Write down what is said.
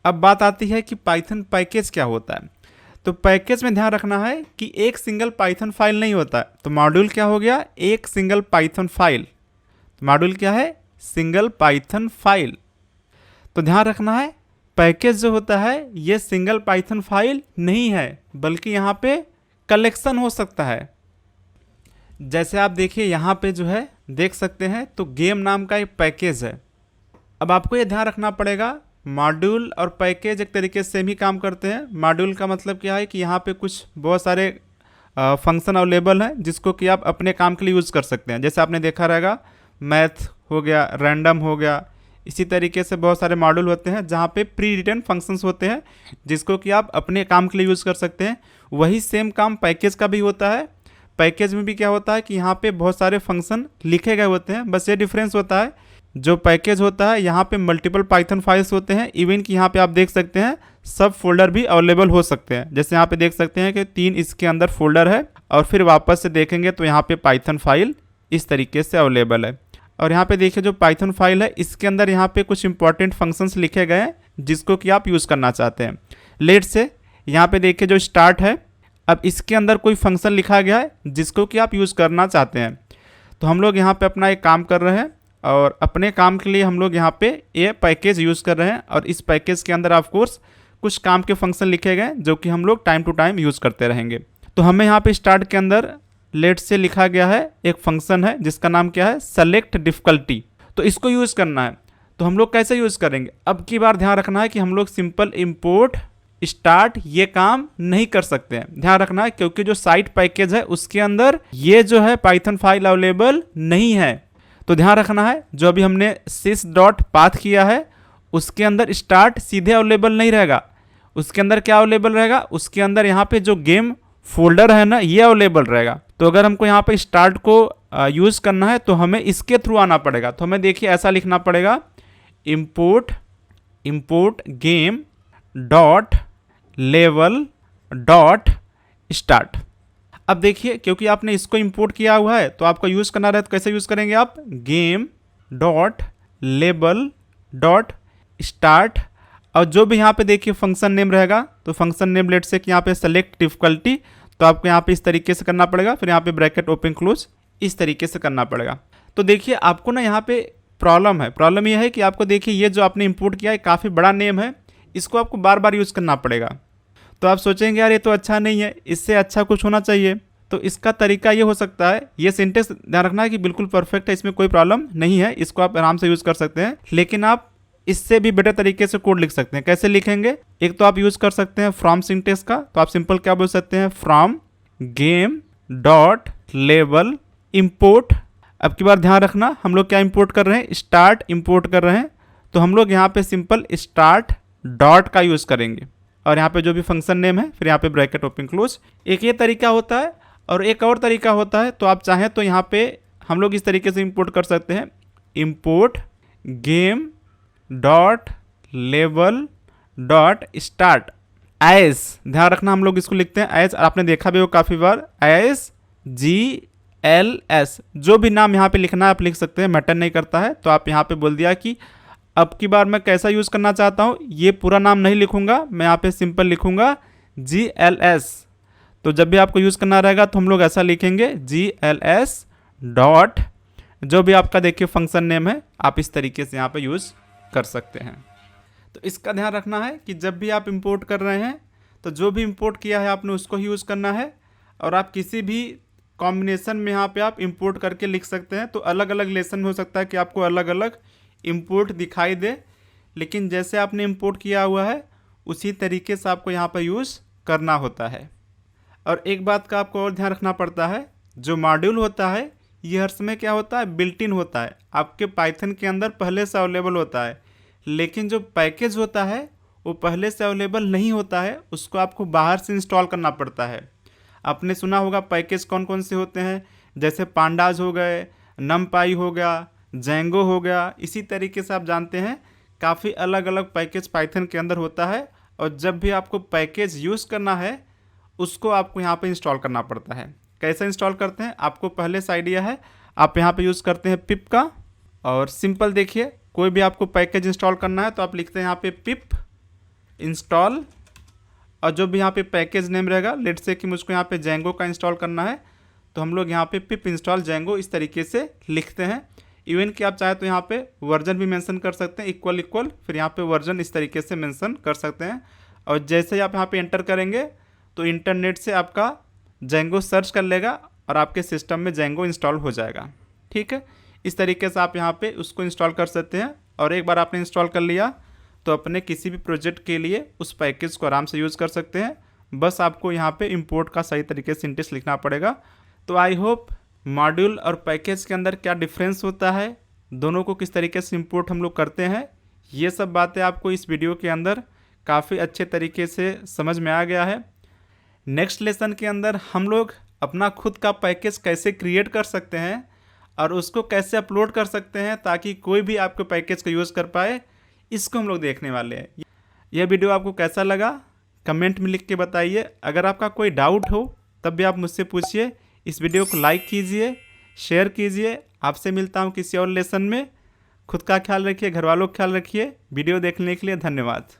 अब बात आती है कि पाइथन पैकेज क्या होता है। तो पैकेज में ध्यान रखना है कि एक सिंगल पाइथन फाइल नहीं होता है। तो मॉड्यूल क्या हो गया, एक सिंगल पाइथन फाइल। तो मॉड्यूल क्या है, सिंगल पाइथन फाइल। तो ध्यान रखना है पैकेज जो होता है ये सिंगल पाइथन फाइल नहीं है, बल्कि यहाँ पे कलेक्शन हो सकता है। जैसे आप देखिए यहाँ पे जो है देख सकते हैं, तो गेम नाम का एक पैकेज है। अब आपको ये ध्यान रखना पड़ेगा, मॉड्यूल और पैकेज एक तरीके से सेम ही काम करते हैं। मॉड्यूल का मतलब क्या है कि यहाँ पे कुछ बहुत सारे फंक्शन अवेलेबल हैं जिसको कि आप अपने काम के लिए यूज़ कर सकते हैं। जैसे आपने देखा रहेगा मैथ हो गया, रैंडम हो गया, इसी तरीके से बहुत सारे मॉड्यूल होते हैं जहाँ पे प्री रिटन फंक्शंस होते हैं जिसको कि आप अपने काम के लिए यूज़ कर सकते हैं। वही सेम काम पैकेज का भी होता है। पैकेज में भी क्या होता है कि यहाँ पे बहुत सारे फंक्शन लिखे गए होते हैं, बस ये डिफरेंस होता है जो पैकेज होता है यहाँ पे मल्टीपल पाइथन फाइल्स होते हैं। इवन कि यहाँ पे आप देख सकते हैं सब फोल्डर भी अवेलेबल हो सकते हैं। जैसे यहाँ पे देख सकते हैं कि 3 इसके अंदर फोल्डर है, और फिर वापस से देखेंगे तो यहाँ पे पाइथन फाइल इस तरीके से अवेलेबल है। और यहाँ पे देखिए जो पाइथन फाइल है इसके अंदर यहाँ पे कुछ इंपॉर्टेंट फंक्शंस लिखे गए हैं जिसको कि आप यूज़ करना चाहते हैं। लेट से यहाँ पे देखिए जो स्टार्ट है, अब इसके अंदर कोई फंक्शन लिखा गया है जिसको कि आप यूज़ करना चाहते हैं। तो हम लोग यहाँ पे अपना एक काम कर रहे हैं और अपने काम के लिए हम लोग यहाँ पे ये पैकेज यूज़ कर रहे हैं, और इस पैकेज के अंदर ऑफ कोर्स कुछ काम के फंक्शन लिखे गए जो कि हम लोग टाइम टू टाइम यूज़ करते रहेंगे। तो हमें यहाँ पे स्टार्ट के अंदर लेट से लिखा गया है एक फंक्शन है जिसका नाम क्या है, सेलेक्ट डिफिकल्टी। तो इसको यूज़ करना है। तो हम लोग कैसे यूज़ करेंगे, अब की बार ध्यान रखना है कि हम लोग सिंपल इम्पोर्ट स्टार्ट ये काम नहीं कर सकते हैं। ध्यान रखना है क्योंकि जो साइट पैकेज है उसके अंदर ये जो है पाइथन फाइल अवेलेबल नहीं है। तो ध्यान रखना है जो अभी हमने sys डॉट पाथ किया है उसके अंदर स्टार्ट सीधे अवेलेबल नहीं रहेगा। उसके अंदर क्या अवेलेबल रहेगा, उसके अंदर यहाँ पे जो गेम फोल्डर है ना ये अवेलेबल रहेगा। तो अगर हमको यहाँ पे स्टार्ट को यूज़ करना है तो हमें इसके थ्रू आना पड़ेगा। तो हमें देखिए ऐसा लिखना पड़ेगा, import game dot level dot start. अब देखिए क्योंकि आपने इसको इंपोर्ट किया हुआ है तो आपको यूज़ करना रहे तो कैसे यूज़ करेंगे आप, game dot label dot start, और जो भी यहाँ पे देखिए फंक्शन नेम रहेगा तो फंक्शन नेम लेट से कि यहाँ पे सेलेक्ट डिफिकल्टी, तो आपको यहाँ पे इस तरीके से करना पड़ेगा, फिर यहाँ पे ब्रैकेट ओपन क्लोज इस तरीके से करना पड़ेगा। तो देखिए आपको ना यहाँ पे प्रॉब्लम ये है कि आपको देखिए ये जो आपने इंपोर्ट किया है काफ़ी बड़ा नेम है, इसको आपको बार बार यूज़ करना पड़ेगा। तो आप सोचेंगे यार ये तो अच्छा नहीं है, इससे अच्छा कुछ होना चाहिए। तो इसका तरीका ये हो सकता है, ये सिंटेक्स ध्यान रखना है कि बिल्कुल परफेक्ट है, इसमें कोई प्रॉब्लम नहीं है, इसको आप आराम से यूज़ कर सकते हैं। लेकिन आप इससे भी बेटर तरीके से कोड लिख सकते हैं। कैसे लिखेंगे, एक तो आप यूज़ कर सकते हैं फ्रॉम सिंटेक्स का। तो आप सिंपल क्या बोल सकते हैं, from game dot level import. अब की बार ध्यान रखना हम लोग क्या इंपोर्ट कर रहे हैं, स्टार्ट इंपोर्ट कर रहे हैं। तो हम लोग यहाँ पे सिंपल स्टार्ट डॉट का यूज़ करेंगे, और यहाँ पे जो भी फंक्शन नेम है फिर यहाँ पे ब्रैकेट ओपन क्लोज। एक ये तरीका होता है, और एक और तरीका होता है। तो आप चाहें तो यहाँ पे हम लोग इस तरीके से इंपोर्ट कर सकते हैं, import game dot level dot start as. ध्यान रखना हम लोग इसको लिखते हैं एज, आपने देखा भी हो काफ़ी बार, एज GLS। जो भी नाम यहाँ पे लिखना है आप लिख सकते हैं, मैटर नहीं करता है। तो आप यहाँ पे बोल दिया कि अब की बार मैं कैसा यूज़ करना चाहता हूँ, ये पूरा नाम नहीं लिखूंगा, मैं यहाँ पे सिंपल लिखूंगा GLS। तो जब भी आपको यूज़ करना रहेगा तो हम लोग ऐसा लिखेंगे GLS डॉट, जो भी आपका देखिए फंक्शन नेम है आप इस तरीके से यहाँ पे यूज़ कर सकते हैं। तो इसका ध्यान रखना है कि जब भी आप इंपोर्ट कर रहे हैं तो जो भी इंपोर्ट किया है आपने उसको ही यूज़ करना है, और आप किसी भी कॉम्बिनेशन में यहाँ पे आप इंपोर्ट करके लिख सकते हैं। तो अलग अलग लेसन में हो सकता है कि आपको अलग अलग इंपोर्ट दिखाई दे, लेकिन जैसे आपने इंपोर्ट किया हुआ है उसी तरीके से आपको यहाँ पर यूज़ करना होता है। और एक बात का आपको और ध्यान रखना पड़ता है, जो मॉड्यूल होता है ये हर समय क्या होता है, बिल्ट इन होता है, आपके पाइथन के अंदर पहले से अवेलेबल होता है। लेकिन जो पैकेज होता है वो पहले से अवेलेबल नहीं होता है, उसको आपको बाहर से इंस्टॉल करना पड़ता है। आपने सुना होगा पैकेज कौन कौन से होते हैं, जैसे पांडाज हो गए, नमपाई हो गया, जेंगो हो गया, इसी तरीके से आप जानते हैं काफ़ी अलग अलग पैकेज पाइथन के अंदर होता है। और जब भी आपको पैकेज यूज़ करना है उसको आपको यहाँ पे इंस्टॉल करना पड़ता है। कैसे इंस्टॉल करते हैं आपको पहले से आइडिया है, आप यहाँ पे यूज़ करते हैं पिप का। और सिंपल देखिए कोई भी आपको पैकेज इंस्टॉल करना है तो आप लिखते हैं यहाँ पे पिप इंस्टॉल, और जो भी यहाँ पे पैकेज नेम रहेगा, लेट्स से कि मुझको यहाँ पे जेंगो का इंस्टॉल करना है, तो हम लोग यहाँ पे पिप इंस्टॉल जेंगो इस तरीके से लिखते हैं। इवन कि आप चाहे तो यहाँ पे वर्जन भी मेंशन कर सकते हैं, इक्वल इक्वल, फिर यहाँ पे वर्जन इस तरीके से मेंशन कर सकते हैं। और जैसे ही आप यहाँ पे एंटर करेंगे तो इंटरनेट से आपका जेंगो सर्च कर लेगा और आपके सिस्टम में जेंगो इंस्टॉल हो जाएगा। ठीक है, इस तरीके से आप यहाँ पे उसको इंस्टॉल कर सकते हैं। और एक बार आपने इंस्टॉल कर लिया तो अपने किसी भी प्रोजेक्ट के लिए उस पैकेज को आराम से यूज़ कर सकते हैं। बस आपको यहाँ पे इंपोर्ट का सही तरीके से सिंटेक्स लिखना पड़ेगा। तो आई होप मॉड्यूल और पैकेज के अंदर क्या डिफरेंस होता है, दोनों को किस तरीके से इंपोर्ट हम लोग करते हैं, ये सब बातें आपको इस वीडियो के अंदर काफ़ी अच्छे तरीके से समझ में आ गया है। नेक्स्ट लेसन के अंदर हम लोग अपना खुद का पैकेज कैसे क्रिएट कर सकते हैं और उसको कैसे अपलोड कर सकते हैं ताकि कोई भी आपके पैकेज का यूज़ कर पाए, इसको हम लोग देखने वाले हैं। यह वीडियो आपको कैसा लगा कमेंट में लिख के बताइए। अगर आपका कोई डाउट हो तब भी आप मुझसे पूछिए। इस वीडियो को लाइक कीजिए, शेयर कीजिए। आपसे मिलता हूँ किसी और लेसन में। खुद का ख्याल रखिए, घर वालों का ख्याल रखिए। वीडियो देखने के लिए धन्यवाद।